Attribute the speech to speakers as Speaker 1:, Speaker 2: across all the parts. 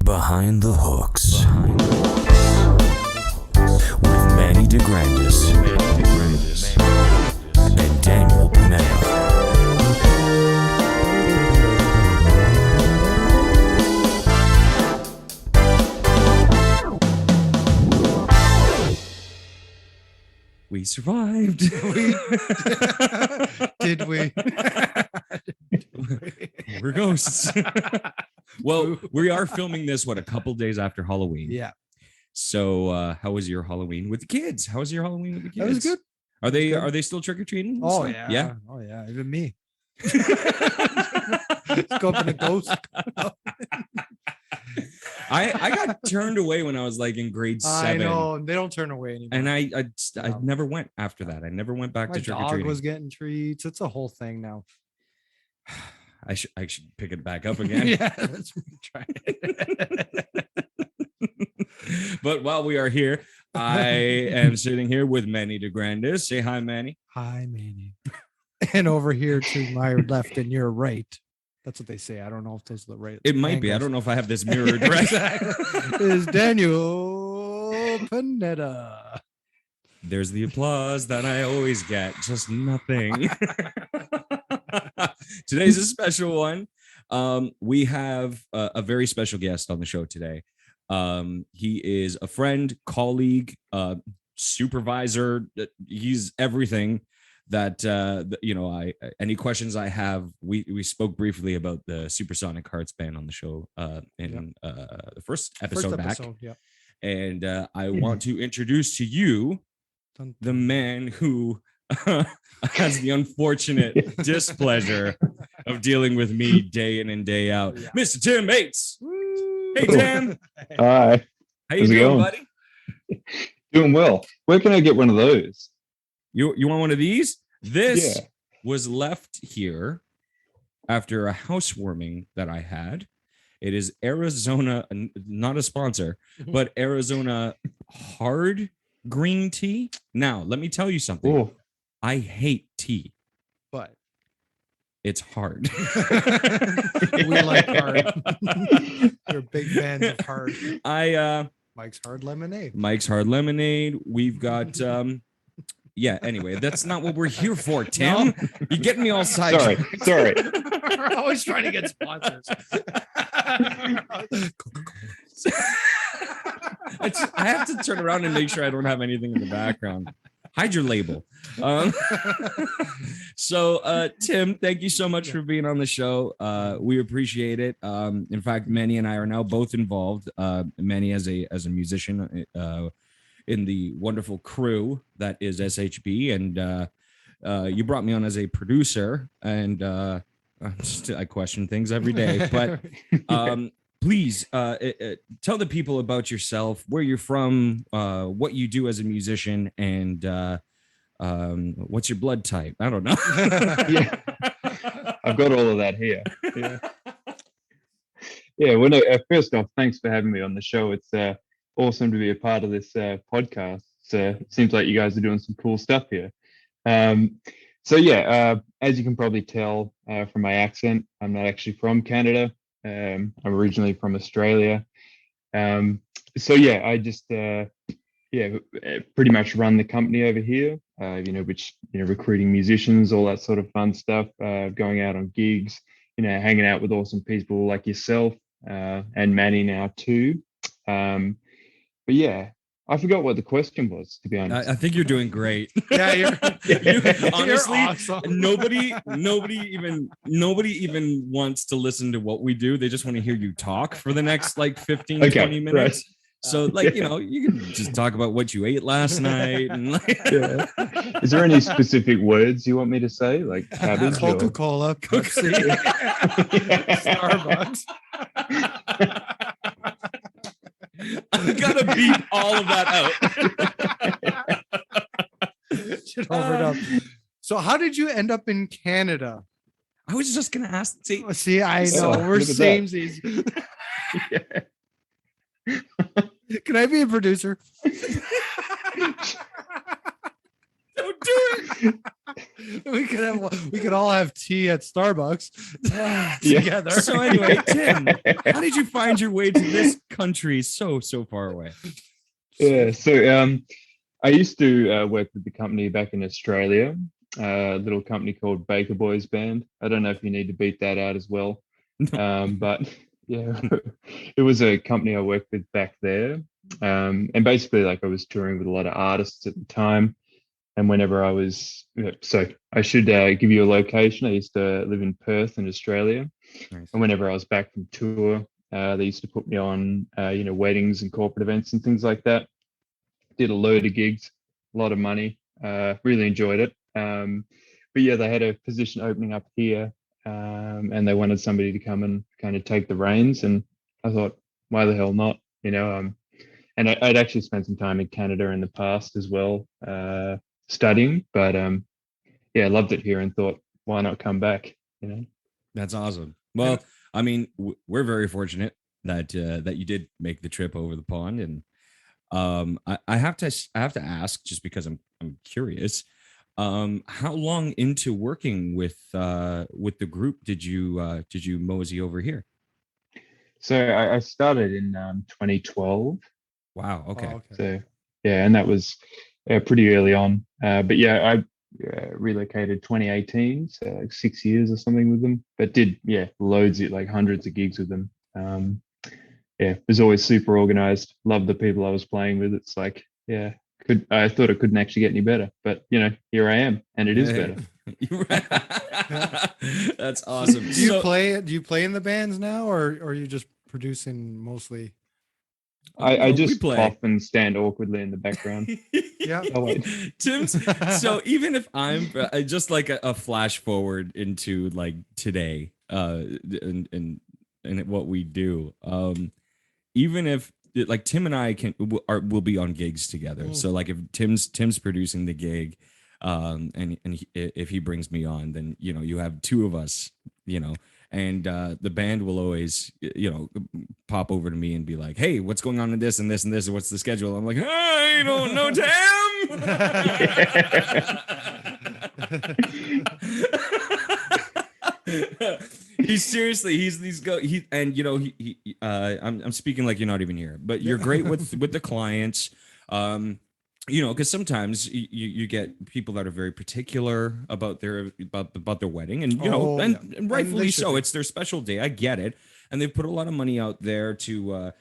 Speaker 1: Behind the Hooks. With Manny DeGrandis. And Daniel Panetta.
Speaker 2: We survived.
Speaker 3: Did we?
Speaker 2: We're ghosts. Well, we are filming this, a couple days after Halloween.
Speaker 3: Yeah.
Speaker 2: So how was your Halloween with the kids? How was your Halloween with the kids?
Speaker 3: That was good.
Speaker 2: Are they still trick-or-treating?
Speaker 3: Oh,
Speaker 2: still?
Speaker 3: yeah.
Speaker 2: Yeah.
Speaker 3: Oh, yeah. Even me. Scoping a ghost.
Speaker 2: I got turned away when I was like in grade 7.
Speaker 3: I know. They don't turn away anymore.
Speaker 2: And I never went after that. I never went back
Speaker 3: My
Speaker 2: to trick-or-treating.
Speaker 3: dog was getting treats. It's a whole thing now.
Speaker 2: I should pick it back up again.
Speaker 3: Yeah, let's try it.
Speaker 2: But while we are here, I am sitting here with Manny DeGrandis. Say hi, Manny.
Speaker 3: Hi, Manny. And over here to my left and your right. That's what they say. I don't know if those are the right.
Speaker 2: It might be. I don't know if I have this mirrored right.
Speaker 3: Exactly. Is Daniel Panetta.
Speaker 2: There's the applause that I always get. Just nothing. Today's a special one. We have a very special guest on the show today. He is a friend, colleague, supervisor. He's everything that any questions I have. We spoke briefly about the Supersonic Hearts Band on the show in the first episode back.
Speaker 3: Yeah.
Speaker 2: And I want to introduce to you the man who has the unfortunate displeasure of dealing with me day in and day out. Yeah. Mr. Tim Bates. Hey, Tim.
Speaker 4: Hi.
Speaker 2: How you doing, buddy?
Speaker 4: Doing well. Where can I get one of those?
Speaker 2: You want one of these? This was left here after a housewarming that I had. It is Arizona, not a sponsor, but Arizona hard green tea. Now, let me tell you something.
Speaker 4: Ooh.
Speaker 2: I hate tea,
Speaker 3: but
Speaker 2: it's hard.
Speaker 3: We like hard. You're big fans of hard. Mike's Hard Lemonade. We've got anyway, that's not what we're here for, Tim. No? You're getting me all sidetracked.
Speaker 4: Sorry.
Speaker 3: We're always trying to get sponsors.
Speaker 2: I have to turn around and make sure I don't have anything in the background. Hide your label. So Tim, thank you so much for being on the show. We appreciate it. In fact, Manny and I are now both involved. Manny as a musician in the wonderful crew that is SHB, and you brought me on as a producer, and I question things every day. But please tell the people about yourself, where you're from, what you do as a musician, and what's your blood type. I don't know.
Speaker 4: Yeah, I've got all of that here. Yeah. Well, no, first off, thanks for having me on the show. It's awesome to be a part of this podcast. It seems like you guys are doing some cool stuff here. As you can probably tell from my accent, I'm not actually from Canada. I'm originally from Australia. I just pretty much run the company over here, recruiting musicians, all that sort of fun stuff, going out on gigs, hanging out with awesome people like yourself and Manny now too. I forgot what the question was, to be honest.
Speaker 2: I think you're doing great.
Speaker 3: Yeah,
Speaker 2: honestly,
Speaker 3: you're awesome.
Speaker 2: nobody even wants to listen to what we do. They just want to hear you talk for the next 15, 20 minutes. Right. So you can just talk about what you ate last night. And
Speaker 4: Is there any specific words you want me to say? Like cabbage?
Speaker 3: Coca-Cola, Pepsi, Starbucks.
Speaker 2: I gotta beat all of that out.
Speaker 3: So how did you end up in Canada?
Speaker 2: I was just gonna ask.
Speaker 3: See, I know we're samesies. Can I be a producer?
Speaker 2: Don't do it.
Speaker 3: we could all have tea at Starbucks together.
Speaker 2: So anyway, Tim, how did you find your way to this country so far away?
Speaker 4: Yeah, so I used to work with the company back in Australia, a little company called Baker Band. I don't know if you need to beat that out as well. But yeah, it was a company I worked with back there. And basically, like, I was touring with a lot of artists at the time. And whenever I was, so I should give you a location. I used to live in Perth in Australia.
Speaker 2: Nice.
Speaker 4: And whenever I was back from tour, they used to put me on, weddings and corporate events and things like that. Did a load of gigs, a lot of money, really enjoyed it. But yeah, they had a position opening up here, and they wanted somebody to come and kind of take the reins. And I thought, why the hell not? And I'd actually spent some time in Canada in the past as well, studying. But yeah, loved it here and thought, why not come back?
Speaker 2: That's awesome. Well, I mean, we're very fortunate that you did make the trip over the pond, and I have to ask, just because I'm curious, how long into working with the group did you mosey over here?
Speaker 4: So I started in 2012.
Speaker 2: Wow. Okay.
Speaker 3: Oh, okay.
Speaker 4: So yeah, and that was pretty early on. But yeah, I relocated 2018, so like 6 years or something with them. But did loads of, like, hundreds of gigs with them. Yeah, it was always super organized. Loved the people I was playing with. It's like, I thought it couldn't actually get any better, but here I am, and it is better.
Speaker 2: That's awesome.
Speaker 3: Do you play in the bands now, or are you just producing mostly?
Speaker 4: I just often stand awkwardly in the background.
Speaker 3: Yeah.
Speaker 4: Oh, wait.
Speaker 2: Tim's. So even if I'm just like a flash forward into like today, and what we do, even if like Tim and I will be on gigs together. So like if Tim's producing the gig, and if he brings me on, then you have two of us, and the band will always pop over to me and be like, hey, what's going on in this and this and this, and what's the schedule? I'm like, I don't know, Tim. I'm speaking like you're not even here, but you're great with the clients. Because sometimes you get people that are very particular about their wedding, and and rightfully so. It's their special day. I get it, and they put a lot of money out there to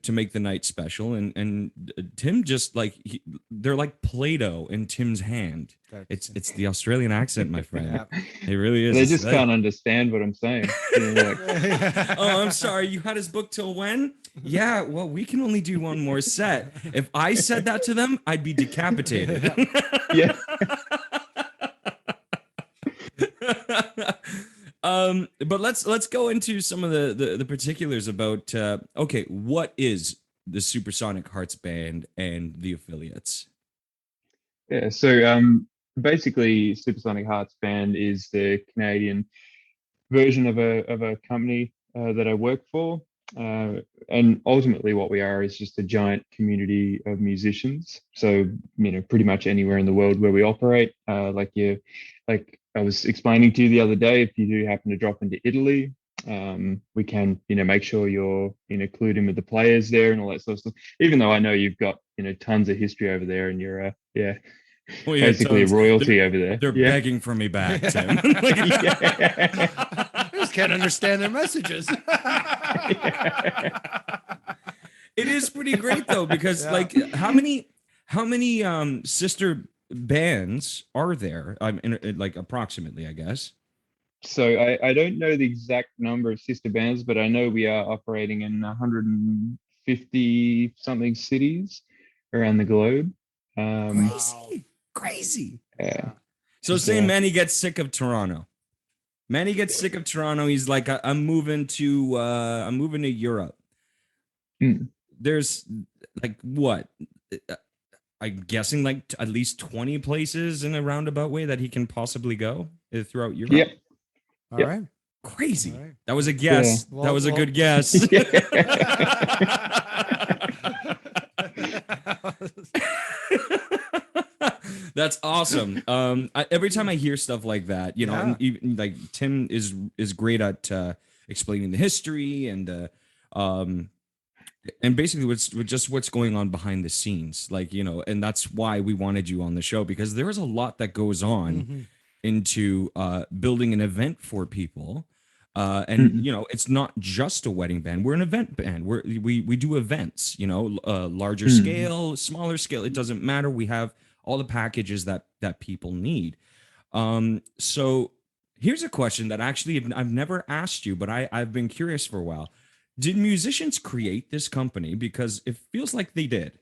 Speaker 2: make the night special. And Tim just they're like Play-Doh in Tim's hand. It's the Australian accent, my friend.
Speaker 3: Yeah.
Speaker 2: It really is.
Speaker 4: They just can't understand what I'm saying.
Speaker 2: Oh, I'm sorry. You had his book till when? Yeah, well, we can only do one more set. If I said that to them, I'd be decapitated.
Speaker 4: Yeah.
Speaker 2: But let's go into some of the particulars about what is the Supersonic Hearts Band and the affiliates?
Speaker 4: Yeah, so basically Supersonic Hearts Band is the Canadian version of a company that I work for. And ultimately what we are is just a giant community of musicians. So, pretty much anywhere in the world where we operate, like I was explaining to you the other day, if you do happen to drop into Italy, we can, make sure you're, clued in with the players there and all that sort of stuff. Even though I know you've got, tons of history over there, and you're, basically a royalty over there.
Speaker 2: They're begging for me back, Tim.
Speaker 3: I just can't understand their messages.
Speaker 2: It is pretty great though, because how many sister bands are there? Approximately, I guess.
Speaker 4: So I don't know the exact number of sister bands, but I know we are operating in 150 something cities around the globe.
Speaker 2: Crazy.
Speaker 4: Yeah.
Speaker 2: So say Manny gets sick of Toronto. He's like, I'm moving to Europe. There's like what? I'm guessing like at least 20 places in a roundabout way that he can possibly go throughout Europe.
Speaker 4: Yep.
Speaker 3: All right.
Speaker 2: Crazy.
Speaker 3: All right.
Speaker 2: That was a guess.
Speaker 3: Yeah.
Speaker 2: That was a good guess. That's awesome. Every time I hear stuff like that, and even like Tim is great at explaining the history and basically what's going on behind the scenes, like, and that's why we wanted you on the show, because there is a lot that goes on into building an event for people. And it's not just a wedding band. We're an event band. We do events, larger scale, smaller scale. It doesn't matter. We have all the packages that people need. So here's a question that actually I've never asked you, but I've been curious for a while. Did musicians create this company? Because it feels like they did.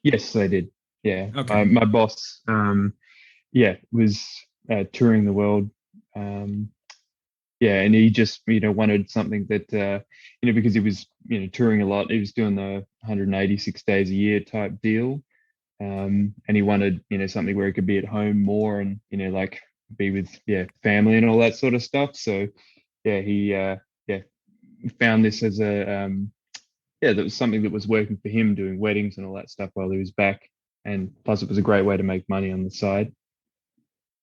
Speaker 4: Yes, they did. Yeah.
Speaker 2: Okay.
Speaker 4: My boss, was touring the world. And he just, wanted something that, because he was, touring a lot. He was doing the 186 days a year type deal. And he wanted, something where he could be at home more and, like be with, family and all that sort of stuff. So, he found this as a, that was something that was working for him, doing weddings and all that stuff while he was back. And plus it was a great way to make money on the side.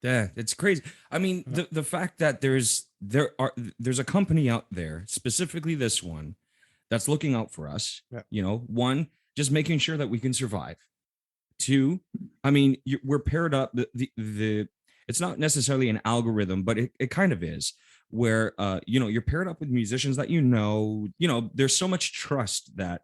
Speaker 2: Yeah, it's crazy. I mean, the fact that there's a company out there, specifically this one, that's looking out for us. Yeah. One, just making sure that we can survive. Two, I mean, we're paired up. It's not necessarily an algorithm, but it kind of is, where you're paired up with musicians that there's so much trust that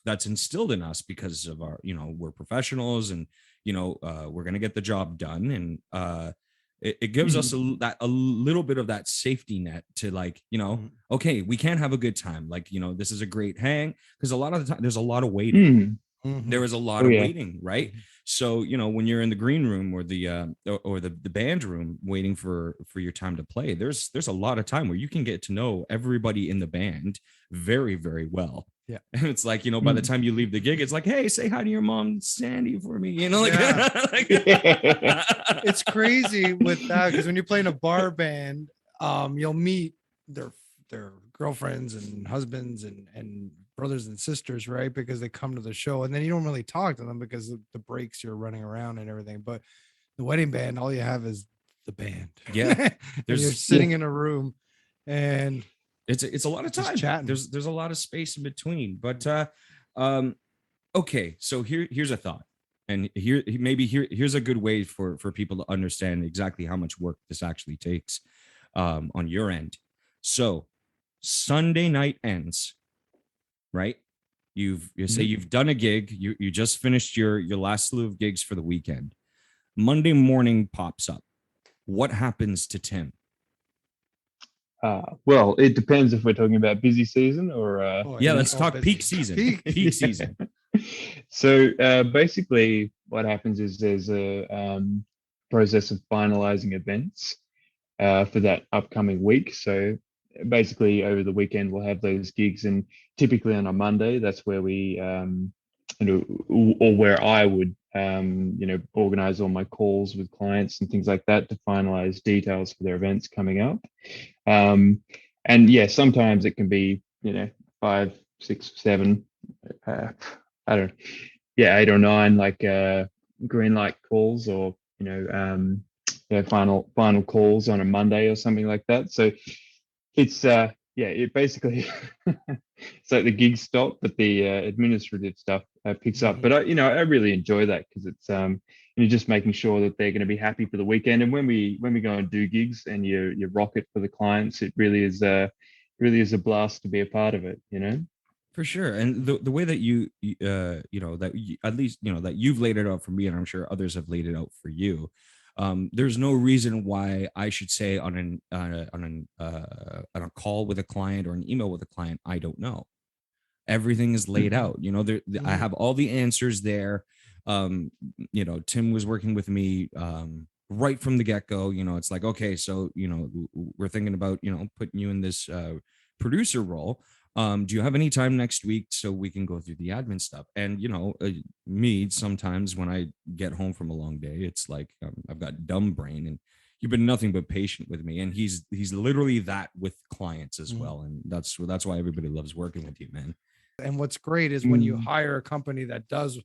Speaker 2: that's instilled in us because of our, we're professionals and we're going to get the job done. And it gives us a little bit of that safety net to, like, okay, we can have a good time. Like, this is a great hang, because a lot of the time there's a lot of waiting. There is a lot of waiting, right? So, when you're in the green room or the band room waiting for your time to play, there's a lot of time where you can get to know everybody in the band very, very well. Yeah. And it's like, by the time you leave the gig, it's like, hey, say hi to your mom, Sandy, for me, like,
Speaker 3: it's crazy with that, because when you play in a bar band, you'll meet their girlfriends and husbands and brothers and sisters, right? Because they come to the show, and then you don't really talk to them because of the breaks, you're running around and everything. But the wedding band, all you have is the band.
Speaker 2: Yeah.
Speaker 3: You're sitting in a room, and
Speaker 2: it's a lot of time chatting. There's a lot of space in between. But okay, so here's a thought. And here's a good way for people to understand exactly how much work this actually takes on your end. So Sunday night ends, right? You say you've done a gig, you just finished your last slew of gigs for the weekend. Monday morning pops up. What happens to Tim?
Speaker 4: Well, it depends if we're talking about busy season or
Speaker 2: let's talk busy. Peak season. Peak season.
Speaker 4: So basically what happens is there's a process of finalizing events for that upcoming week. So basically over the weekend we'll have those gigs, and typically on a Monday, that's where we or where I would organize all my calls with clients and things like that to finalize details for their events coming up. And sometimes it can be 5, 6, 7 8 or 9 like green light calls, or final calls on a Monday or something like that. So it's it basically it's like the gigs stop, but the administrative stuff picks up. But I really enjoy that, because it's just making sure that they're going to be happy for the weekend. And when we go and do gigs and you rock it for the clients, it really is a blast to be a part of it.
Speaker 2: For sure. And the way that at least that you've laid it out for me, and I'm sure others have laid it out for you, there's no reason why I should say on a call with a client or an email with a client, I don't know. Everything is laid out. I have all the answers there. Tim was working with me right from the get-go. It's like, okay, so we're thinking about putting you in this producer role. Do you have any time next week so we can go through the admin stuff? And me, sometimes when I get home from a long day, it's like I've got dumb brain, and you've been nothing but patient with me. And he's literally that with clients as well. And that's why everybody loves working with you, man.
Speaker 3: And what's great is when you hire a company that does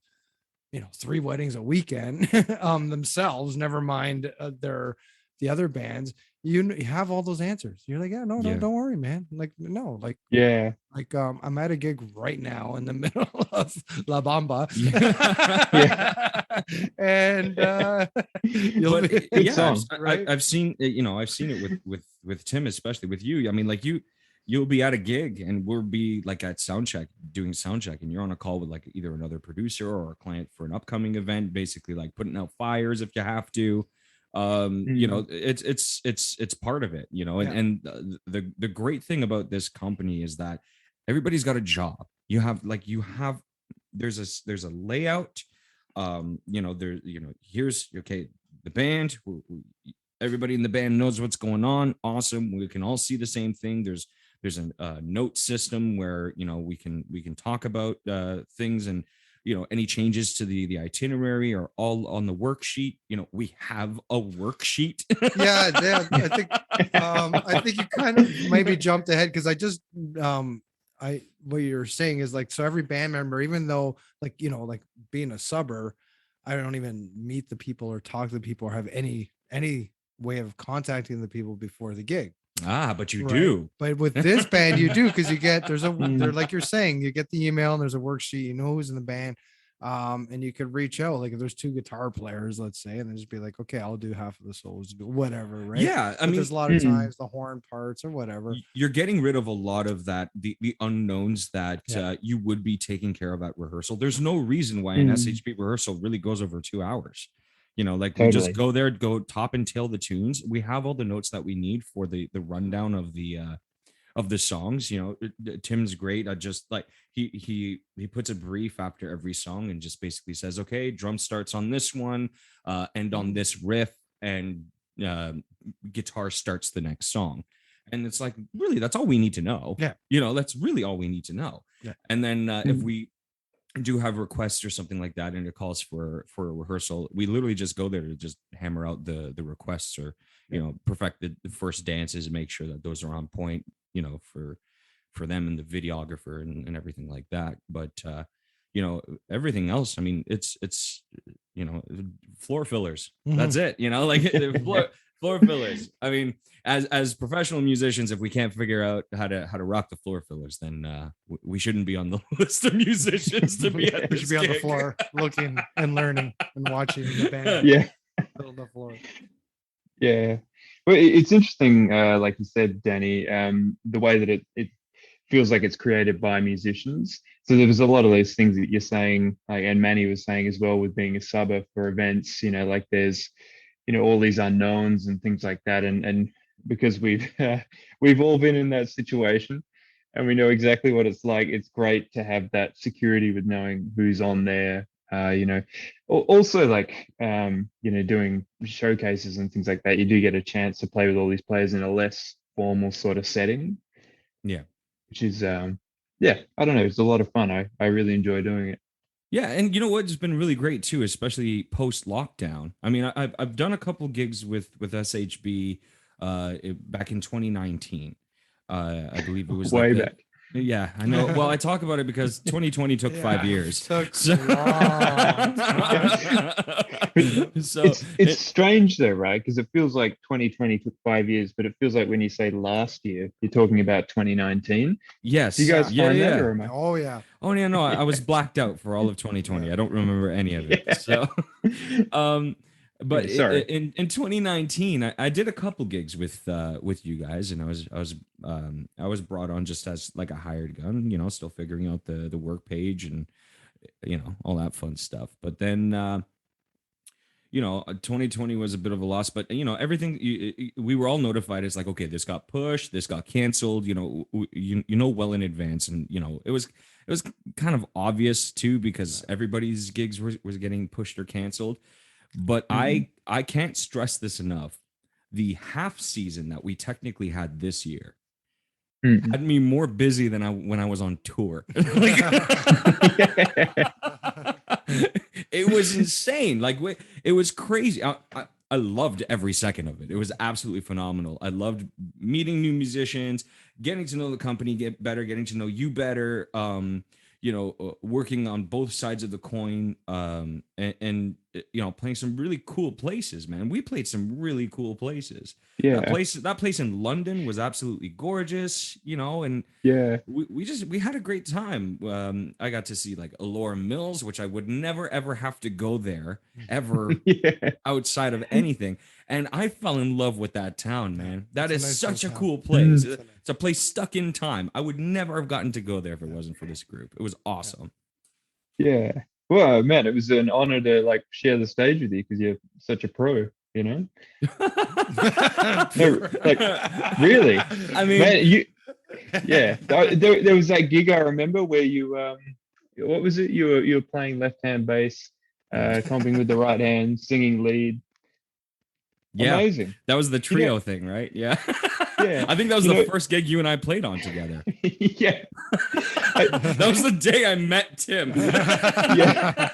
Speaker 3: 3 weddings a weekend themselves, never mind the other bands. You have all those answers. You're like, no, don't worry, man. Like, no, like,
Speaker 4: yeah,
Speaker 3: like I'm at a gig right now in the middle of La Bamba. And
Speaker 2: good
Speaker 4: song.
Speaker 2: Right? I've seen it, I've seen it with Tim, especially with you. I mean, like you'll be at a gig and we'll be like at doing sound check, and you're on a call with like either another producer or a client for an upcoming event, basically like putting out fires if you have to. It's part of it, and the great thing about this company is that everybody's got a job. There's a layout. Here's the band. Everybody in the band knows what's going on. Awesome. We can all see the same thing. There's a note system where we can talk about things, and any changes to the itinerary are all on the worksheet. We have a worksheet.
Speaker 3: yeah, I think you kind of maybe jumped ahead, because I just what you're saying is like, so every band member, even though like being a subber, I don't even meet the people or talk to the people or have any way of contacting the people before the gig.
Speaker 2: But you do.
Speaker 3: But with this band, you do, because you get they're like you're saying, you get the email and there's a worksheet, who's in the band. And you could reach out, like if there's 2 guitar players, let's say, and then just be like, okay, I'll do half of the solos, whatever, right?
Speaker 2: Yeah, I mean,
Speaker 3: there's a lot of times the horn parts or whatever.
Speaker 2: You're getting rid of a lot of that, the unknowns that you would be taking care of at rehearsal. There's no reason why an SHB rehearsal really goes over 2 hours. We just go there, go top and tail the tunes. We have all the notes that we need for the rundown of the songs. Tim's great. I just like he puts a brief after every song and just basically says, okay, drum starts on this one, end on this riff, and guitar starts the next song. And it's like, really, that's all we need to know.
Speaker 3: Yeah.
Speaker 2: That's really all we need to know.
Speaker 3: Yeah.
Speaker 2: And then if we do have requests or something like that and it calls for a rehearsal, we literally just go there to just hammer out the requests, or perfect the first dances and make sure that those are on point, for them and the videographer and everything like that. But everything else, I mean, it's floor fillers. That's it. Floor fillers. I mean, as professional musicians, if we can't figure out how to rock the floor fillers, then we shouldn't be on the list of musicians to be at.
Speaker 3: We should be on the floor looking and learning and watching the band.
Speaker 4: Yeah.
Speaker 3: Build the floor.
Speaker 4: Yeah. Well, it's interesting, like you said, Danny, the way that it feels like it's created by musicians. So there was a lot of those things that you're saying, like, and Manny was saying as well, with being a subber for events, like there's, all these unknowns and things like that. And because we've all been in that situation and we know exactly what it's like, it's great to have that security with knowing who's on there. Also like, doing showcases and things like that, you do get a chance to play with all these players in a less formal sort of setting.
Speaker 2: Yeah.
Speaker 4: Which is, I don't know. It's a lot of fun. I really enjoy doing it.
Speaker 2: Yeah, and you know what's been really great too, especially post lockdown. I mean, I've done a couple gigs with SHB back in 2019. I believe it was
Speaker 4: way back.
Speaker 2: Yeah, I know. Well, I talk about it because 2020 took 5 years.
Speaker 3: Took
Speaker 2: so
Speaker 3: long.
Speaker 4: It's strange though, right? Because it feels like 2020 took 5 years, but it feels like when you say last year, you're talking about 2019.
Speaker 2: Yes.
Speaker 4: Do you guys find that? Or am I?
Speaker 3: Oh yeah.
Speaker 2: Oh yeah, no, I was blacked out for all of 2020. I don't remember any of it. So, but
Speaker 4: sorry.
Speaker 2: In 2019, I did a couple gigs with you guys, and I was brought on just as like a hired gun, still figuring out the work page and all that fun stuff. But then 2020 was a bit of a loss, but everything we were all notified. It's like, okay, this got pushed, this got canceled, well in advance, and it was kind of obvious too, because everybody's gigs was getting pushed or canceled. But I can't stress this enough. The half season that we technically had this year had me more busy than when I was on tour. It was insane. Like, it was crazy. I loved every second of it. It was absolutely phenomenal. I loved meeting new musicians, getting to know the company, getting to know you better. working on both sides of the coin, and playing some really cool places, man. We played some really cool places.
Speaker 4: Yeah.
Speaker 2: That place in London was absolutely gorgeous, and
Speaker 4: Yeah.
Speaker 2: we had a great time. I got to see like Allure Mills, which I would never ever have to go there ever
Speaker 4: Yeah.
Speaker 2: outside of anything. And I fell in love with that town, man. That is
Speaker 3: nice
Speaker 2: such a
Speaker 3: little
Speaker 2: cool
Speaker 3: town.
Speaker 2: place.
Speaker 3: It's
Speaker 2: It's a place stuck in time. I would never have gotten to go there if it wasn't for this group. It was awesome.
Speaker 4: Yeah. Well, man, it was an honor to like share the stage with you because you're such a pro, No, like really.
Speaker 2: I mean,
Speaker 4: man, there was that gig I remember where you what was it? You were playing left hand bass, comping with the right hand, singing lead.
Speaker 2: yeah,
Speaker 4: Amazing.
Speaker 2: that was the trio thing, right? Yeah.
Speaker 4: Yeah.
Speaker 2: I think that was the first gig you and I played on together.
Speaker 4: Yeah.
Speaker 2: That was the day I met Tim.
Speaker 4: Yeah.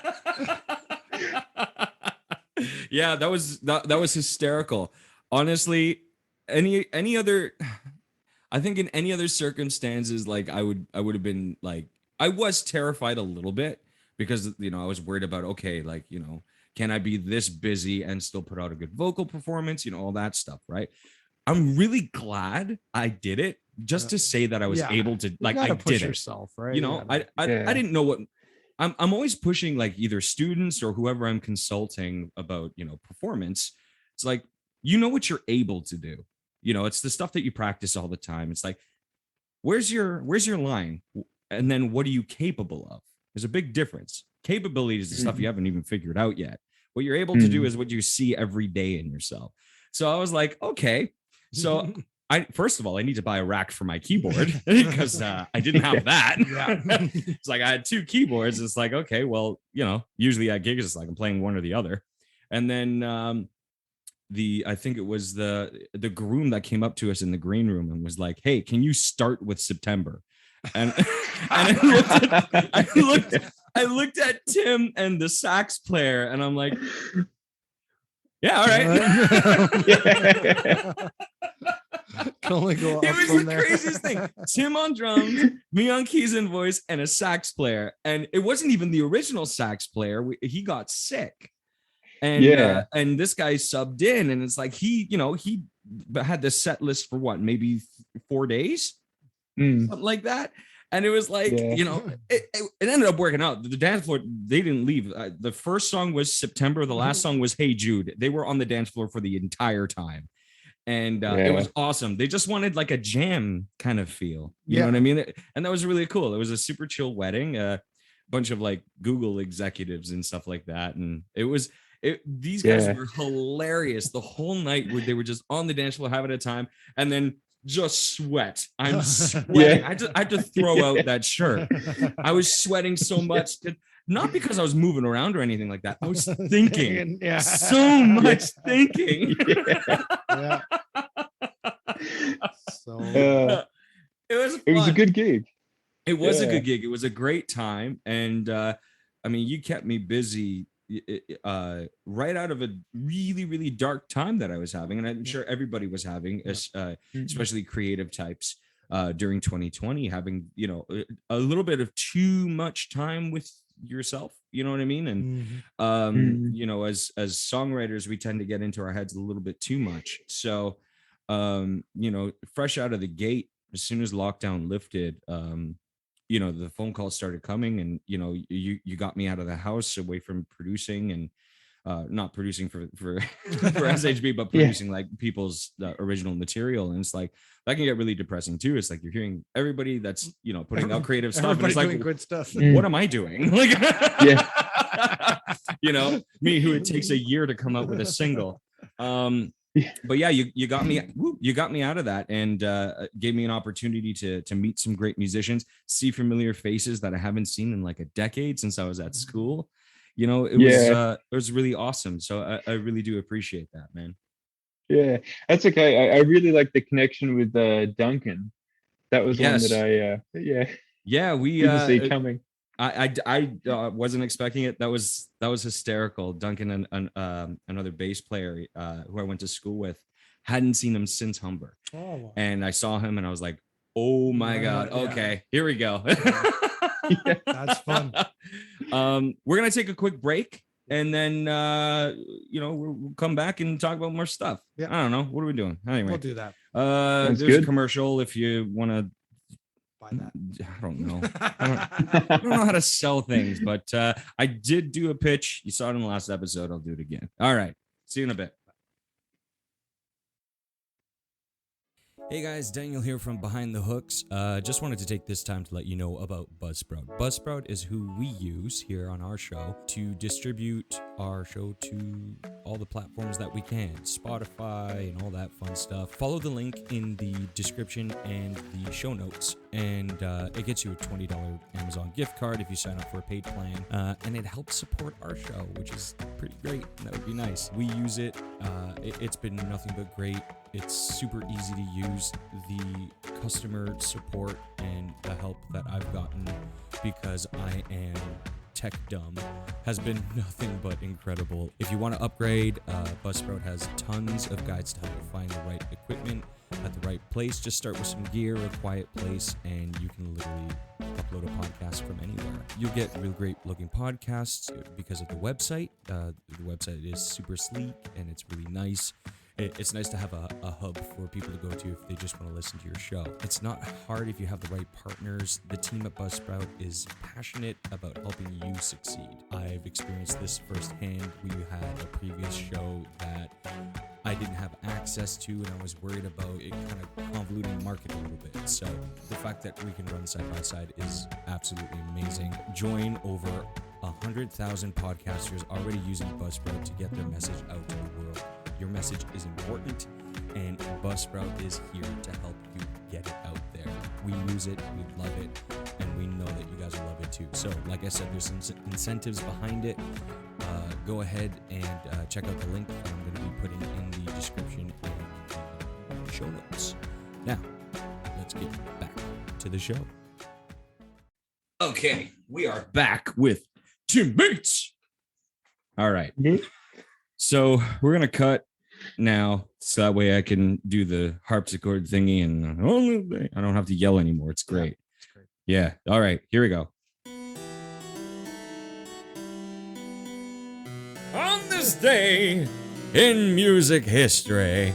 Speaker 2: Yeah, that was hysterical. Honestly, any other, I think in any other circumstances, like I would have been like, I was terrified a little bit because I was worried about, okay, like, can I be this busy and still put out a good vocal performance, all that stuff, right? I'm really glad I did it just to say that I was able to, like, I
Speaker 3: push
Speaker 2: did
Speaker 3: yourself,
Speaker 2: it.
Speaker 3: right?
Speaker 2: I didn't know what I'm always pushing, like either students or whoever I'm consulting about, performance. It's like, what you're able to do. It's the stuff that you practice all the time. It's like, where's your line? And then what are you capable of? There's a big difference. Capability is the stuff you haven't even figured out yet. What you're able to do is what you see every day in yourself. So I was like, okay. So first of all, I need to buy a rack for my keyboard because I didn't have that.
Speaker 3: Yeah.
Speaker 2: It's like I had 2 keyboards. It's like, okay, well, usually at gigs, it's like I'm playing one or the other. And then I think it was the groom that came up to us in the green room and was like, hey, can you start with September? And I looked at Tim and the sax player and I'm like, yeah, all right.
Speaker 3: Can only go up
Speaker 2: It was
Speaker 3: from
Speaker 2: the
Speaker 3: there.
Speaker 2: craziest thing. Tim on drums, me on keys and voice, and a sax player. And it wasn't even the original sax player. He got sick. And and this guy subbed in, and it's like he had this set list for what, maybe 4 days, something like that. And it was like, it ended up working out. The dance floor, they didn't leave. The first song was September. The last song was Hey Jude. They were on the dance floor for the entire time. And it was awesome. They just wanted like a jam kind of feel. You know what I mean? And that was really cool. It was a super chill wedding. A bunch of like Google executives and stuff like that. And these guys were hilarious the whole night. Where they were just on the dance floor having a time. And then just sweat. I'm sweating. I had to throw out that shirt. I was sweating so much, not because I was moving around or anything like that. I was thinking so much thinking.
Speaker 3: So
Speaker 2: it was
Speaker 4: a good gig.
Speaker 2: It was a good gig. It was a great time. And I mean, you kept me busy right out of a really, really dark time that I was having. And I'm sure everybody was having, especially creative types during 2020, having, a little bit of too much time with yourself. You know what I mean? And, as songwriters, we tend to get into our heads a little bit too much. So, fresh out of the gate, as soon as lockdown lifted, the phone calls started coming and, you got me out of the house away from producing and not producing for SHB, but producing like people's original material. And it's like, that can get really depressing too. It's like, you're hearing everybody that's, putting out creative stuff. And it's like,
Speaker 3: good stuff.
Speaker 2: What am I doing? Like, me who it takes a year to come up with a single. But yeah, you got me out of that and gave me an opportunity to meet some great musicians, see familiar faces that I haven't seen in like a decade since I was at school. It was really awesome. So I really do appreciate that, man.
Speaker 4: Yeah, that's okay. I really like the connection with Duncan. That was one that
Speaker 2: we
Speaker 4: didn't see coming.
Speaker 2: I wasn't expecting it. That was hysterical. Duncan and another bass player who I went to school with, hadn't seen him since Humber. And I saw him and I was like, oh my God, okay, here we go.
Speaker 3: That's fun.
Speaker 2: We're gonna take a quick break, and then we'll come back and talk about more stuff.
Speaker 3: Yeah.
Speaker 2: I don't know. What are we doing? Anyway,
Speaker 3: We'll do that.
Speaker 2: There's
Speaker 4: good.
Speaker 2: a commercial if you want to
Speaker 3: Buy that.
Speaker 2: I don't know. I don't know how to sell things, but I did do a pitch. You saw it in the last episode. I'll do it again. All right. See you in a bit. Hey guys, Daniel here from Behind the Hooks. Just wanted to take this time to let you know about Buzzsprout. Buzzsprout is who we use here on our show to distribute our show to all the platforms that we can, Spotify and all that fun stuff. Follow the link in the description and the show notes, and it gets you a $20 Amazon gift card if you sign up for a paid plan, and it helps support our show, which is pretty great. That would be nice. We use it. It's been nothing but great. It's super easy to use. The customer support and the help that I've gotten because I am tech dumb has been nothing but incredible. If you want to upgrade, Buzzsprout has tons of guides to help you find the right equipment at the right place. Just start with some gear, a quiet place, and you can literally upload a podcast from anywhere. You'll get real great looking podcasts because of the website. The website is super sleek and it's really nice. It's nice to have a hub for people to go to if they just want to listen to your show. It's not hard if you have the right partners. The team at Buzzsprout is passionate about helping you succeed. I've experienced this firsthand. We had a previous show that I didn't have access to, and I was worried about it kind of convoluting the market a little bit. So the fact that we can run side by side is absolutely amazing. Join over 100,000 podcasters already using Buzzsprout to get their message out to the world. Your message is important, and Buzzsprout is here to help you get it out there. We use it, we love it, and we know that you guys will love it too. So, like I said, there's some incentives behind it. Go ahead and check out the link that I'm going to be putting in the description and the show notes. Now, let's get back to the show. Okay, we are back with Tim Bates. All right. So we're going to cut now, so that way I can do the harpsichord thingy and I don't have to yell anymore. It's great. Yeah. All right. Here we go. On this day in music history.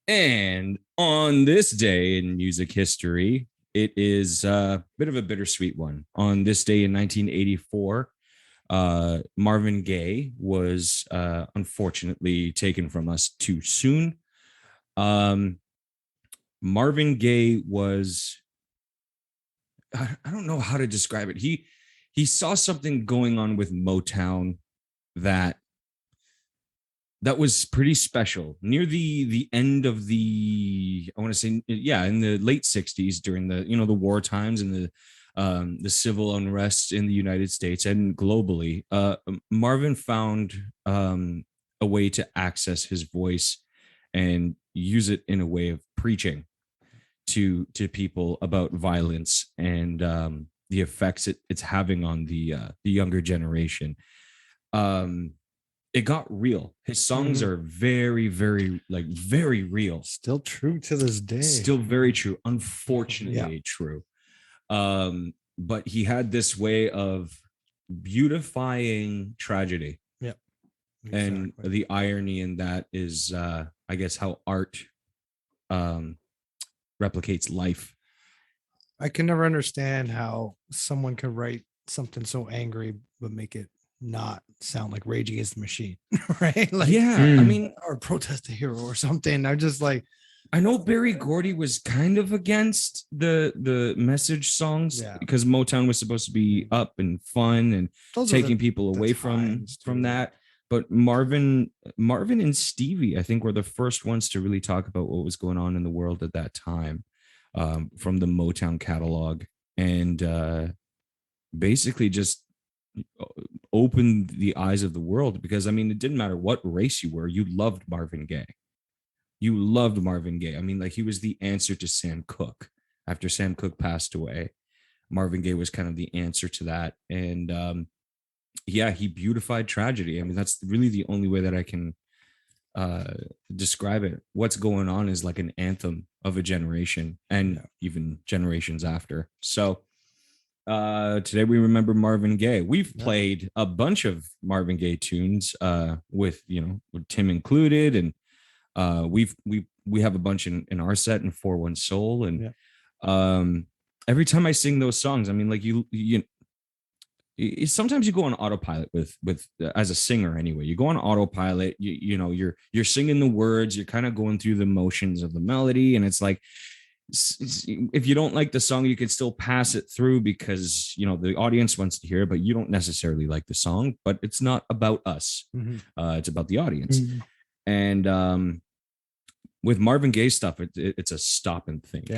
Speaker 2: And on this day in music history, it is a bit of a bittersweet one. On this day in 1984, Marvin Gaye was unfortunately taken from us too soon. Marvin Gaye was, I don't know how to describe it. He saw something going on with Motown that was pretty special near the end of the, I want to say, in the late 60s during the, the war times and the civil unrest in the United States and globally. Marvin found a way to access his voice and use it in a way of preaching to people about violence and the effects it's having on the younger generation. It got real. His songs are very, very, very real.
Speaker 3: Still true to this day.
Speaker 2: Still very true. Unfortunately, true. But he had this way of beautifying tragedy.
Speaker 3: Yep.
Speaker 2: Exactly. And the irony in that is, I guess, how art replicates life.
Speaker 3: I can never understand how someone could write something so angry but make it not sound like Rage Against the Machine, right? Like,
Speaker 2: I mean,
Speaker 3: or Protest the Hero or something. I'm just like,
Speaker 2: I know Berry Gordy was kind of against the message songs because Motown was supposed to be up and fun and taking people away from that. But Marvin and Stevie, I think, were the first ones to really talk about what was going on in the world at that time, from the Motown catalog, and basically just opened the eyes of the world. Because I mean, it didn't matter what race you were, you loved Marvin Gaye. You loved Marvin Gaye. I mean, like, he was the answer to Sam Cooke. After Sam Cooke passed away, Marvin Gaye was kind of the answer to that. And he beautified tragedy. I mean, that's really the only way that I can describe it. What's going on is like an anthem of a generation and even generations after. So today we remember Marvin Gaye. We've played a bunch of Marvin Gaye tunes with Tim included, and we have a bunch in our set in 4-1 Soul, and every time I sing those songs, I mean, like sometimes you go on autopilot with as a singer anyway. You go on autopilot, you're singing the words, you're kind of going through the motions of the melody, and it's like, if you don't like the song, you can still pass it through because the audience wants to hear it, but you don't necessarily like the song. But it's not about us. It's about the audience. And with Marvin Gaye stuff, it's a stop and think.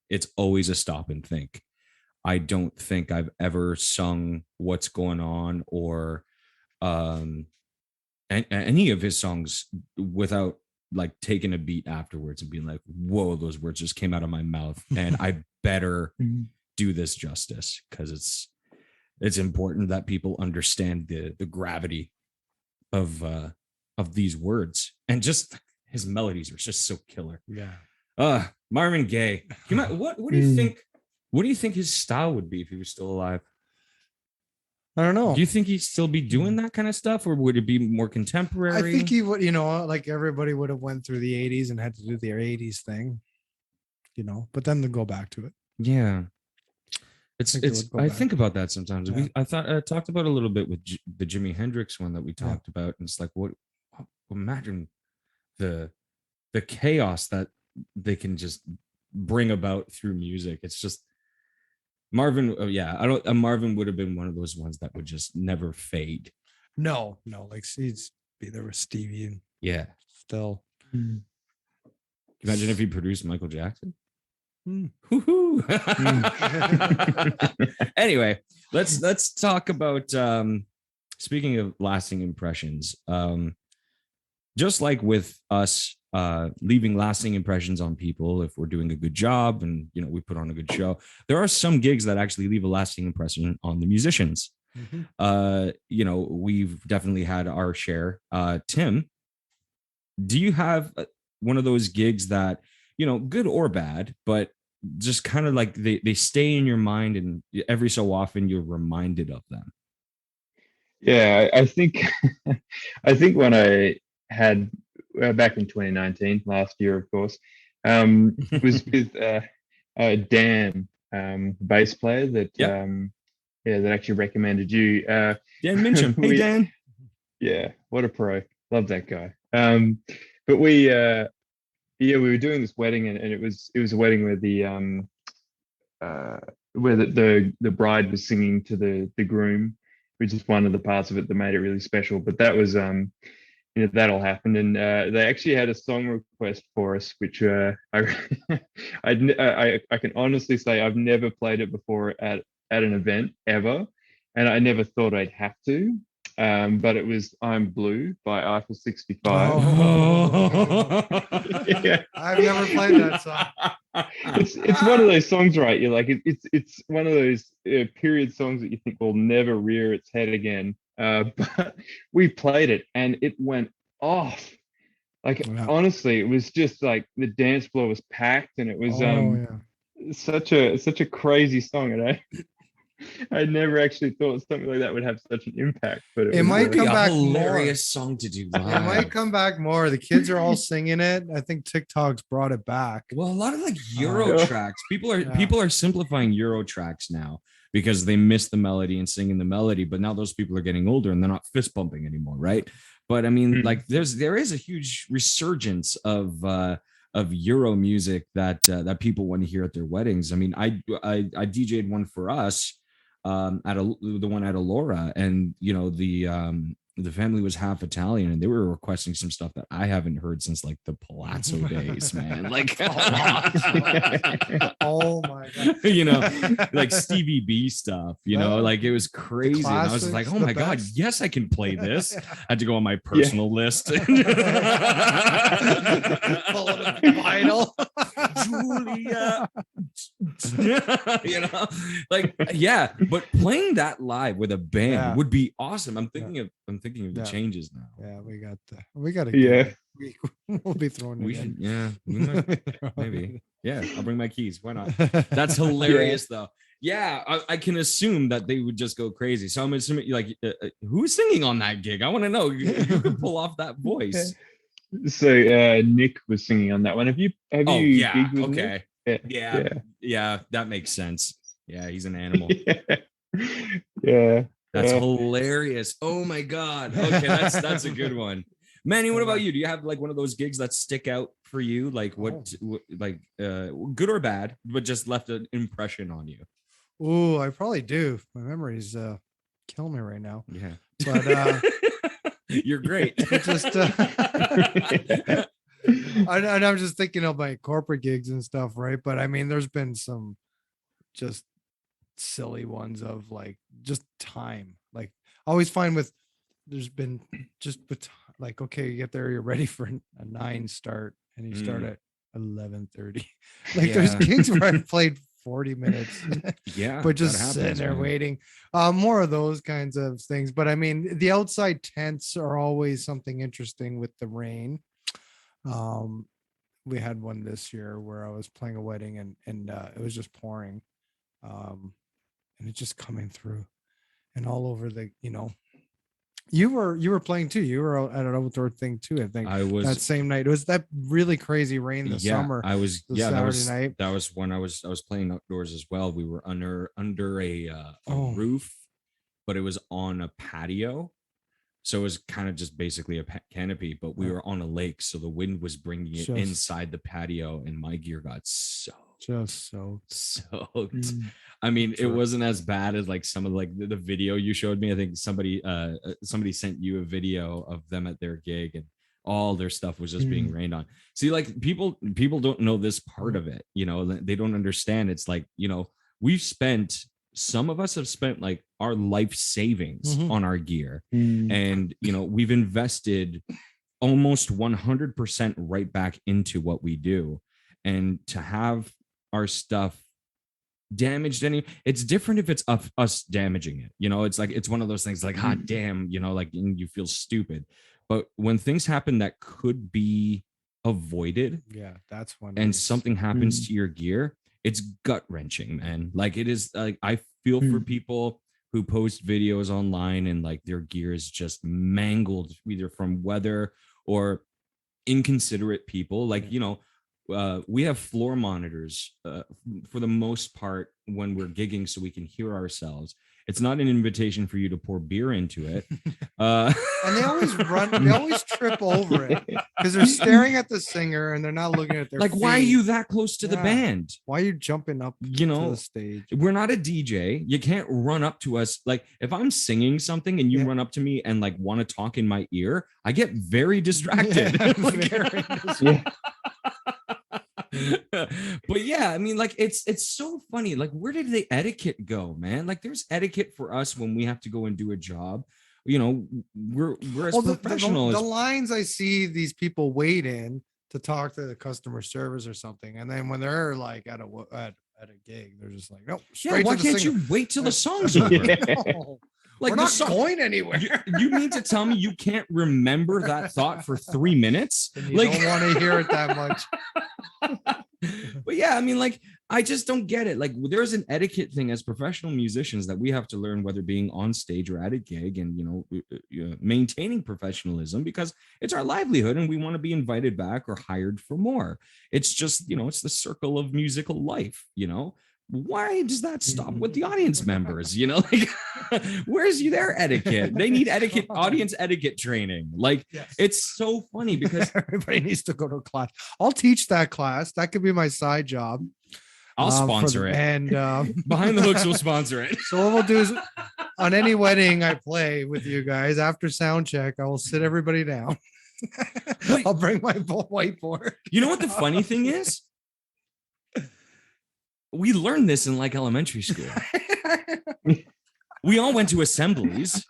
Speaker 2: It's always a stop and think. I don't think I've ever sung What's Going On or any of his songs without like taking a beat afterwards and being like, whoa, those words just came out of my mouth and I better do this justice, because it's important that people understand the gravity of these words, and just his melodies are just so killer. Marvin Gaye. What do you think? What do you think his style would be if he was still alive?
Speaker 3: I don't know.
Speaker 2: Do you think he'd still be doing that kind of stuff, or would it be more contemporary?
Speaker 3: I think he would, like everybody would have went through the 80s and had to do their 80s thing, but then to go back to it.
Speaker 2: Yeah. I think about that sometimes. I talked about a little bit with the Jimi Hendrix one that we talked about. And it's like, imagine the chaos that they can just bring about through music. It's just Marvin. Marvin would have been one of those ones that would just never fade.
Speaker 3: No, like he'd be there with Stevie and still.
Speaker 2: Imagine if he produced Michael Jackson. Anyway, let's talk about speaking of lasting impressions. Just like with us leaving lasting impressions on people, if we're doing a good job and we put on a good show, there are some gigs that actually leave a lasting impression on the musicians. We've definitely had our share. Tim, do you have one of those gigs that good or bad, but just kind of like they stay in your mind and every so often you're reminded of them?
Speaker 4: I think when I had back in 2019, last year, of course, was with Dan, bass player that that actually recommended you.
Speaker 2: Dan Mincham. Hey, Dan.
Speaker 4: Yeah, what a pro. Love that guy. But we were doing this wedding, and it was a wedding where the bride was singing to the groom, which is one of the parts of it that made it really special. But that was that all happened, and they actually had a song request for us, which I can honestly say I've never played it before at an event ever, and I never thought I'd have to. But it was "I'm Blue" by Eiffel 65.
Speaker 3: I've never played that song.
Speaker 4: It's one of those songs, right? You're like, it's one of those period songs that you think will never rear its head again. But we played it and it went off. Honestly, it was just like the dance floor was packed, and it was such a crazy song, and I never actually thought something like that would have such an impact. But
Speaker 3: it might come back.
Speaker 2: Hilarious song to do live.
Speaker 3: It might come back more. The kids are all singing it. I think TikTok's brought it back.
Speaker 2: Well, a lot of like Euro tracks. People are simplifying Euro tracks now because they miss the melody and singing the melody. But now those people are getting older and they're not fist bumping anymore, right? But I mean, like there is a huge resurgence of Euro music that people want to hear at their weddings. I mean, I DJ'd one for us. The one at Alora, and the family was half Italian, and they were requesting some stuff that I haven't heard since like the Palazzo days, man. Like,
Speaker 3: oh my god,
Speaker 2: like Stevie B stuff, like it was crazy. And I was like, oh my god, yes, I can play this. I had to go on my personal list. Pull
Speaker 3: out a vinyl.
Speaker 2: Julia. But playing that live with a band would be awesome. I'm thinking of I'm thinking of the changes now.
Speaker 3: Yeah, we got a
Speaker 4: Yeah.
Speaker 3: We'll be throwing
Speaker 2: We
Speaker 3: it
Speaker 2: should,
Speaker 3: in.
Speaker 2: we might, maybe. Yeah, I'll bring my keys. Why not? That's hilarious, though. Yeah, I can assume that they would just go crazy. So I'm assuming, like, who's singing on that gig? I want to know. You can pull off that voice.
Speaker 4: So Nick was singing on that one. Have you gigged with Nick?
Speaker 2: Yeah, that makes sense. Yeah, he's an animal.
Speaker 4: Yeah.
Speaker 2: That's hilarious. Oh my God. Okay, that's a good one. Manny, what about you? Do you have like one of those gigs that stick out for you? Like good or bad, but just left an impression on you?
Speaker 3: Oh, I probably do. My memory's killing me right now.
Speaker 2: Yeah.
Speaker 3: But
Speaker 2: you're great.
Speaker 3: Just and I'm just thinking of my corporate gigs and stuff, right? But I mean, there's been some just silly ones of like just time. Like I always find there's been just like, okay, you get there, you're ready for a 9 start, and you start at 11:30. Like there's gigs where I played 40 minutes.
Speaker 2: Yeah,
Speaker 3: but just sitting there waiting. More of those kinds of things. But I mean, the outside tents are always something interesting with the rain. We had one this year where I was playing a wedding and it was just pouring. And it's just coming through and all over the, you were playing too. You were at an outdoor thing too. I think
Speaker 2: I was
Speaker 3: that same night. It was that really crazy rain this summer.
Speaker 2: I was
Speaker 3: Saturday night.
Speaker 2: That was when I was playing outdoors as well. We were under a roof, but it was on a patio. So it was kind of just basically a canopy, but we were on a lake. So the wind was bringing it inside the patio and my gear got soaked. I mean, it wasn't as bad as like some of like the video you showed me. I think somebody sent you a video of them at their gig and all their stuff was just being rained on. See, like people don't know this part of it. They don't understand. It's like, some of us have spent like our life savings on our gear, and we've invested almost 100% right back into what we do, and to have our stuff damaged, it's different if it's us damaging it. It's like it's one of those things like, hot damn, like you feel stupid. But when things happen that could be avoided,
Speaker 3: that's when
Speaker 2: and something happens to your gear, it's gut wrenching, man. Like it is like I feel for people who post videos online and like their gear is just mangled either from weather or inconsiderate people. Like, we have floor monitors for the most part when we're gigging so we can hear ourselves. It's not an invitation for you to pour beer into it.
Speaker 3: And they always trip over it because they're staring at the singer and they're not looking at their feet.
Speaker 2: Why are you that close to the band?
Speaker 3: Why are you jumping up to the stage?
Speaker 2: We're not a DJ. You can't run up to us. Like if I'm singing something and you run up to me and like want to talk in my ear, I get very distracted. But yeah, I mean, like it's so funny. Like, where did the etiquette go, man? Like, there's etiquette for us when we have to go and do a job. We're as professional.
Speaker 3: The lines I see these people wait in to talk to the customer service or something, and then when they're like at a gig, they're just like, no.
Speaker 2: Why can't you wait till the song's over?
Speaker 3: No. Like, we're not going anywhere.
Speaker 2: You mean to tell me you can't remember that thought for 3 minutes?
Speaker 3: And you don't want to hear it that much.
Speaker 2: But yeah, I mean, like, I just don't get it. Like, there's an etiquette thing as professional musicians that we have to learn, whether being on stage or at a gig, and maintaining professionalism, because it's our livelihood and we want to be invited back or hired for more. It's just, it's the circle of musical life. Why does that stop with the audience members? Like, where's their etiquette? They need audience etiquette training. Like, It's so funny because
Speaker 3: everybody needs to go to a class. I'll teach that class. That could be my side job.
Speaker 2: I'll sponsor it.
Speaker 3: And
Speaker 2: Behind the Hooks will sponsor it.
Speaker 3: So what we'll do is on any wedding I play with you guys, after sound check, I will sit everybody down. I'll bring my whiteboard.
Speaker 2: You know what the funny thing is? We learned this in like elementary school. We all went to assemblies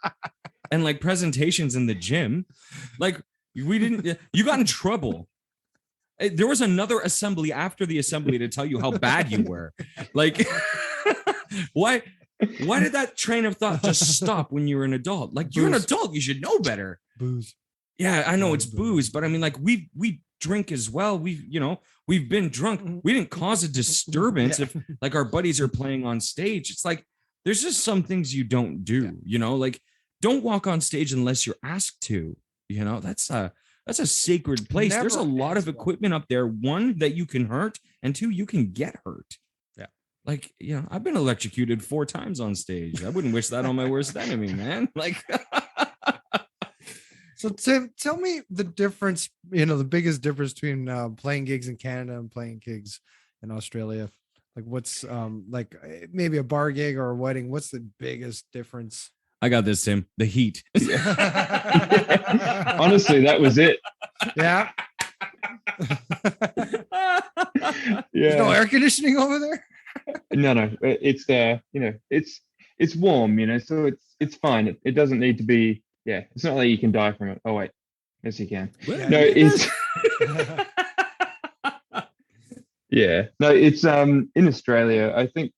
Speaker 2: and like presentations in the gym. Like you got in trouble. There was another assembly after the assembly to tell you how bad you were. Like, why? Why did that train of thought just stop when you were an adult? Like, you're an adult, you should know better.
Speaker 3: Booze.
Speaker 2: Yeah, I know it's booze, but I mean, like, we drink as well. We've been drunk. We didn't cause a disturbance if like our buddies are playing on stage. It's like there's just some things you don't do, like don't walk on stage unless you're asked to. That's a sacred place. There's a lot of equipment up there. One, that you can hurt, and two, you can get hurt.
Speaker 3: Yeah.
Speaker 2: Like, I've been electrocuted 4 times on stage. I wouldn't wish that on my worst enemy, man. Like
Speaker 3: So Tim, tell me the difference, the biggest difference between playing gigs in Canada and playing gigs in Australia. Like what's like maybe a bar gig or a wedding, what's the biggest difference?
Speaker 2: I got this, Tim. The heat.
Speaker 4: Honestly, that was it.
Speaker 3: Yeah. There's no air conditioning over there?
Speaker 4: No. It's it's warm, so it's fine. It doesn't need to be. Yeah, it's not like you can die from it. Oh wait, yes you can.
Speaker 3: Yeah,
Speaker 4: no, it's yeah, no, it's in Australia. I think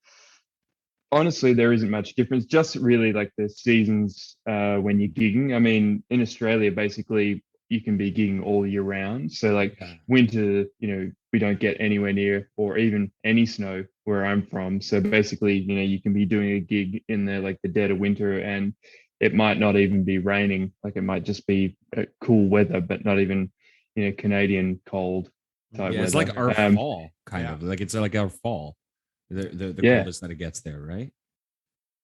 Speaker 4: honestly there isn't much difference. Just really like the seasons when you're gigging. I mean, in Australia, basically you can be gigging all year round. So like winter, we don't get anywhere near or even any snow where I'm from. So basically, you can be doing a gig in the dead of winter and it might not even be raining. Like it might just be cool weather, but not even, Canadian cold type weather.
Speaker 2: It's like our fall, kind of. Like it's like our fall. The coldest that it gets there, right?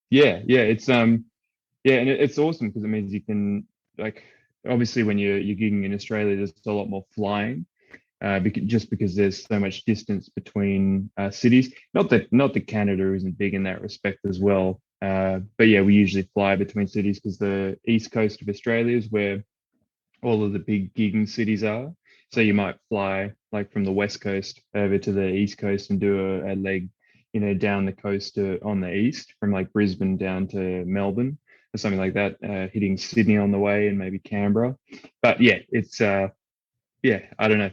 Speaker 4: Yeah. It's and it's awesome because it means you can obviously when you're gigging in Australia, there's a lot more flying. Because there's so much distance between cities. Not that Canada isn't big in that respect as well. But yeah, we usually fly between cities because the east coast of Australia is where all of the big gigging cities are. So you might fly from the west coast over to the east coast and do a leg, down the coast on the east from Brisbane down to Melbourne or something like that, hitting Sydney on the way and maybe Canberra. But yeah, it's I don't know.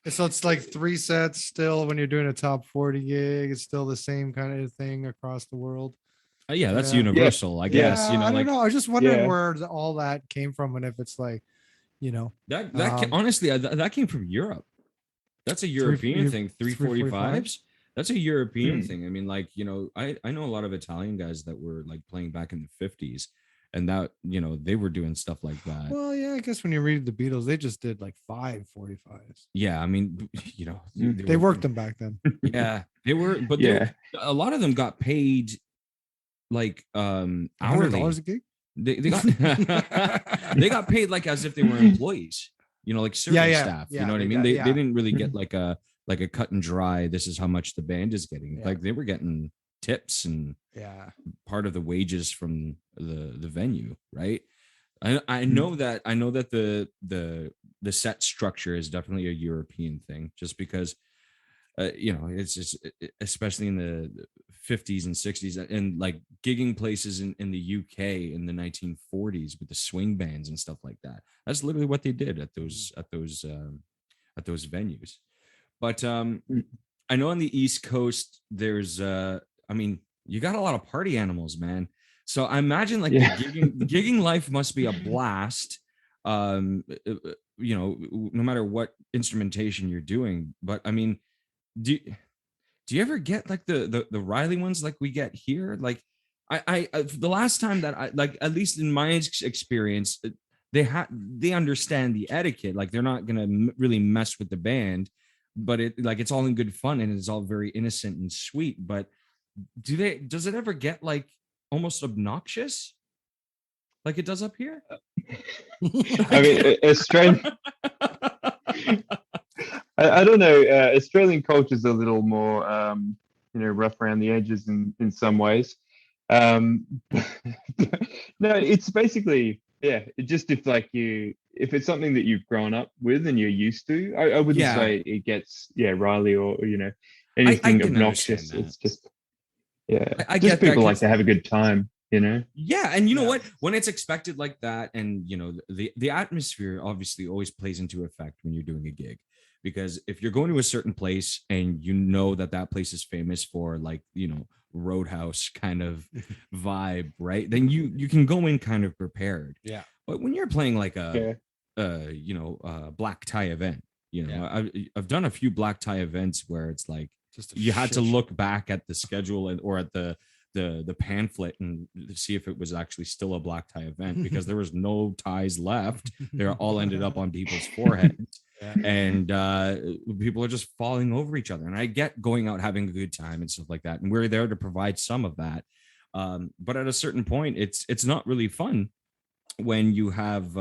Speaker 3: So it's like 3 sets still when you're doing a top 40 gig. It's still the same kind of thing across the world.
Speaker 2: Yeah, that's universal, I guess.
Speaker 3: I don't know. I was just wondering where all that came from and if it's honestly
Speaker 2: that came from Europe. That's a European thing. 345s. That's a European thing. I mean, I know a lot of Italian guys that were playing back in the 50s. And that, they were doing stuff like that.
Speaker 3: Well, yeah, I guess when you read the Beatles, they just did 5 45s.
Speaker 2: Yeah, I mean,
Speaker 3: they worked them back then.
Speaker 2: Yeah, they were, but a lot of them got paid hourly.
Speaker 3: $100 a gig.
Speaker 2: They got they got paid as if they were employees. Service staff.
Speaker 3: Yeah,
Speaker 2: you know what I mean? They didn't really get like a cut and dry. This is how much the band is getting.
Speaker 3: Yeah.
Speaker 2: They were getting tips and part of the wages from the venue, right? I know that the set structure is definitely a European thing, just because it's just, especially in the 50s and 60s and gigging places in the UK in the 1940s with the swing bands and stuff like that. That's literally what they did at those venues. But I know on the East Coast there's you got a lot of party animals, man. So I imagine the gigging life must be a blast. No matter what instrumentation you're doing. But I mean, do you ever get the Riley ones like we get here? I the last time that I at least in my experience, they understand the etiquette. They're not gonna really mess with the band, but it's all in good fun and it's all very innocent and sweet. But does it ever get almost obnoxious like it does up here?
Speaker 4: I mean, Australian. I don't know. Australian culture is a little more, rough around the edges in some ways. No, it's basically, just if it's something that you've grown up with and you're used to, I wouldn't say it gets, Riley or, anything obnoxious. It's just,
Speaker 2: I
Speaker 4: just
Speaker 2: get
Speaker 4: people
Speaker 2: that,
Speaker 4: like to have a good time,
Speaker 2: Yeah, and you know what? When it's expected like that, and the atmosphere obviously always plays into effect when you're doing a gig, because if you're going to a certain place and that place is famous for Roadhouse kind of vibe, right? Then you can go in kind of prepared.
Speaker 3: Yeah.
Speaker 2: But when you're playing like a black tie event, I've done a few black tie events where it's like you had to look back at the schedule or at the pamphlet and see if it was actually still a black tie event, because there was no ties left. They all ended up on people's foreheads. Yeah. And people are just falling over each other. And I get going out having a good time and stuff like that, and we're there to provide some of that. But at a certain point, it's not really fun when you have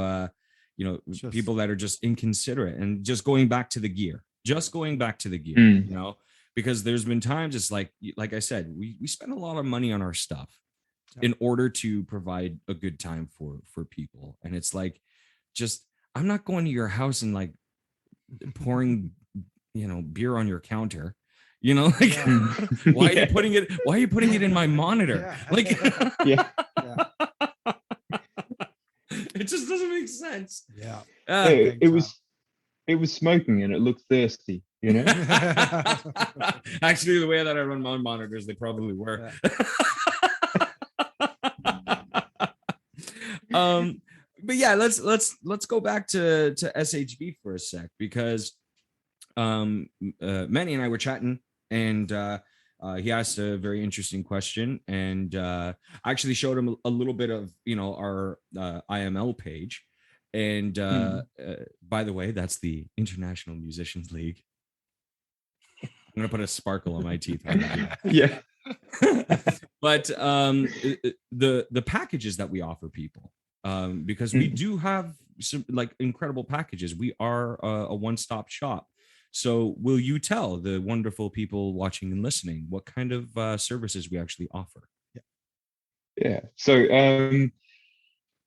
Speaker 2: people that are just inconsiderate and just going back to the gear, because there's been times it's like I said, we spend a lot of money on our stuff in order to provide a good time for people. And it's like, just, I'm not going to your house and like pouring, beer on your counter, like, why are you putting it in my monitor? Like, it just doesn't make sense.
Speaker 4: It was smoking and it looked thirsty,
Speaker 2: Actually, the way that I run my monitors, they probably were. But yeah, let's go back to SHB for a sec, because Manny and I were chatting, and he asked a very interesting question, and I actually showed him a little bit of our IML page. And by the way, that's the International Musicians League. I'm gonna put a sparkle on my teeth right now.
Speaker 4: Yeah.
Speaker 2: But the packages that we offer people, because we do have some like incredible packages. We are a one-stop shop. So will you tell the wonderful people watching and listening what kind of services we actually offer?
Speaker 4: Yeah. So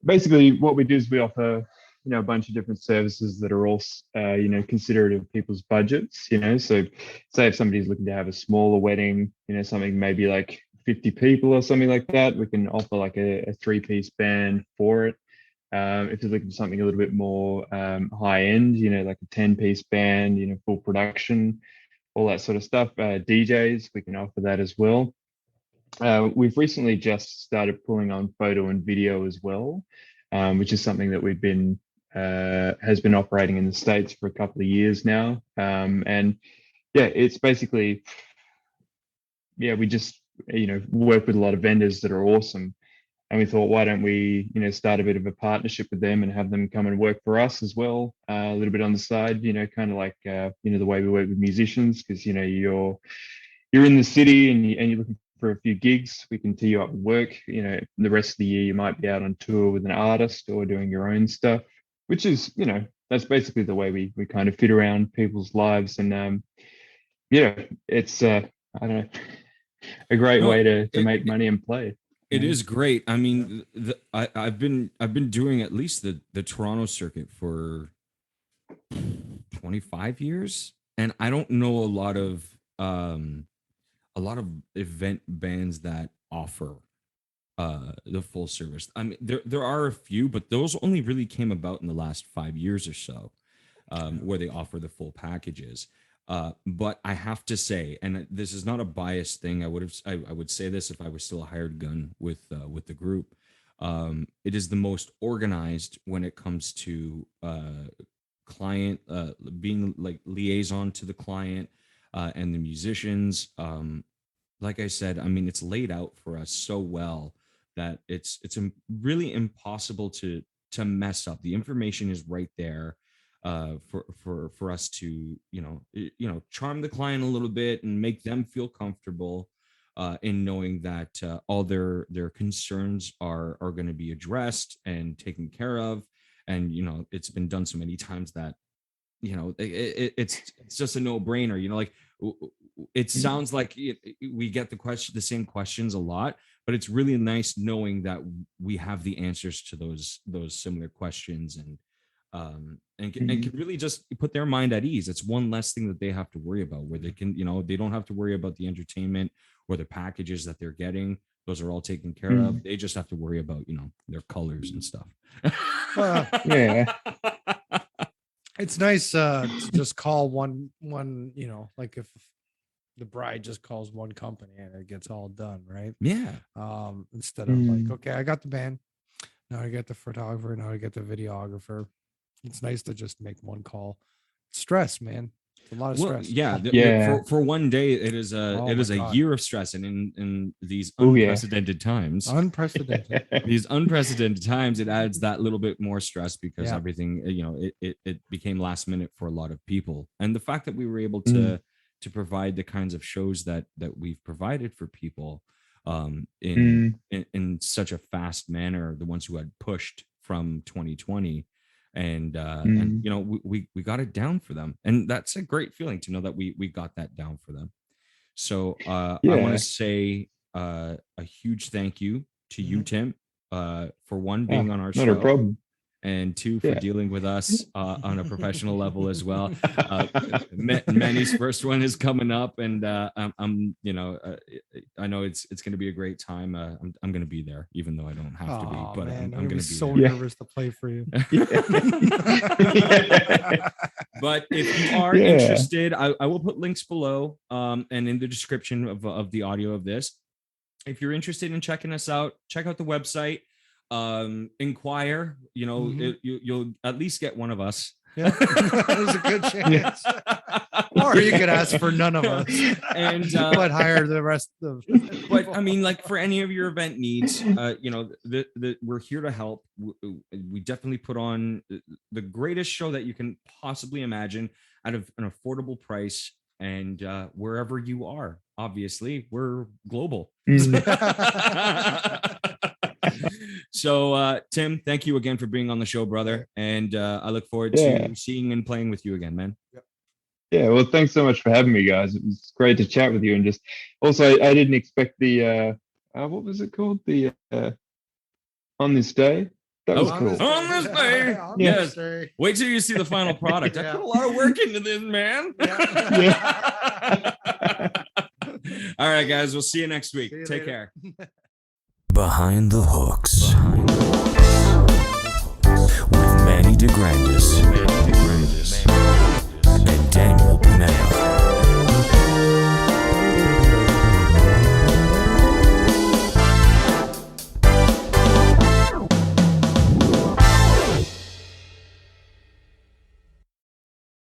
Speaker 4: basically what we do is we offer a bunch of different services that are all considerate of people's budgets. So say if somebody's looking to have a smaller wedding, something maybe like 50 people or something like that, we can offer like a 3-piece band for it. If you're looking for something a little bit more high end, like a 10-piece band, full production, all that sort of stuff. DJs, we can offer that as well. We've recently just started pulling on photo and video as well, which is something that we've been has been operating in the States for a couple of years now. And yeah, it's basically, we just, work with a lot of vendors that are awesome. And we thought, why don't we, start a bit of a partnership with them and have them come and work for us as well, a little bit on the side, kind of like, the way we work with musicians, because, you're in the city and you're looking for a few gigs. We can tee you up with work. The rest of the year you might be out on tour with an artist or doing your own stuff, which is, that's basically the way we kind of fit around people's lives. And it's I don't know, a great way to make money and play.
Speaker 2: It is great. I mean, I've been doing at least the Toronto circuit for 25 years, and I don't know a lot of event bands that offer the full service. I mean, there are a few, but those only really came about in the last 5 years or so, where they offer the full packages. But I have to say, and this is not a biased thing, I would say this if I was still a hired gun with the group. It is the most organized when it comes to client being like liaison to the client and the musicians. Like I said, I mean, it's laid out for us so well that it's really impossible to mess up. The information is right there for us to charm the client a little bit and make them feel comfortable in knowing that all their concerns are going to be addressed and taken care of. And it's been done so many times that it's just a no-brainer. Like, it sounds like we get the same questions a lot, but it's really nice knowing that we have the answers to those similar questions, and can really just put their mind at ease. It's one less thing that they have to worry about, where they can, they don't have to worry about the entertainment or the packages that they're getting. Those are all taken care of. They just have to worry about, their colors and stuff.
Speaker 4: Yeah.
Speaker 3: It's nice to just call one, like if the bride just calls one company and it gets all done, right?
Speaker 2: Yeah.
Speaker 3: Instead of like, okay, I got the band, now I get the photographer, now I get the videographer. It's nice to just make one call. Stress, man. It's a lot of stress.
Speaker 2: Yeah. For one day, it is a year of stress, and in these unprecedented times, these unprecedented times, it adds that little bit more stress because everything, it became last minute for a lot of people, and the fact that we were able to provide the kinds of shows that we've provided for people in such a fast manner, the ones who had pushed from 2020. And we got it down for them, and that's a great feeling to know that we got that down for them. So I want to say a huge thank you to you, Tim, for one, being on our show.
Speaker 4: Not a problem.
Speaker 2: And two, for dealing with us on a professional level as well. Manny's first one is coming up, and I know it's going to be a great time. I'm going to be there, even though I don't have to be. But I'm going to be
Speaker 3: so nervous to play for you.
Speaker 2: But if you are interested, I will put links below and in the description of the audio of this. If you're interested in checking us out, check out the website. Inquire, you'll at least get one of us.
Speaker 3: There's a good chance. Or you could ask for none of us
Speaker 2: and
Speaker 3: but hire the rest of.
Speaker 2: But I mean, like, for any of your event needs, we're here to help. We definitely put on the greatest show that you can possibly imagine at an affordable price, and wherever you are. Obviously, we're global. So, Tim, thank you again for being on the show, brother. And I look forward to seeing and playing with you again, man.
Speaker 4: Yeah, well, thanks so much for having me, guys. It was great to chat with you. And just also, I didn't expect the, what was it called? The On This Day. That was cool.
Speaker 2: On this day. Yes. Wait till you see the final product. I put a lot of work into this, man. All right, guys. We'll see you next week. Take care.
Speaker 1: Behind the Hooks with Manny DeGrandis and Daniel Panetta.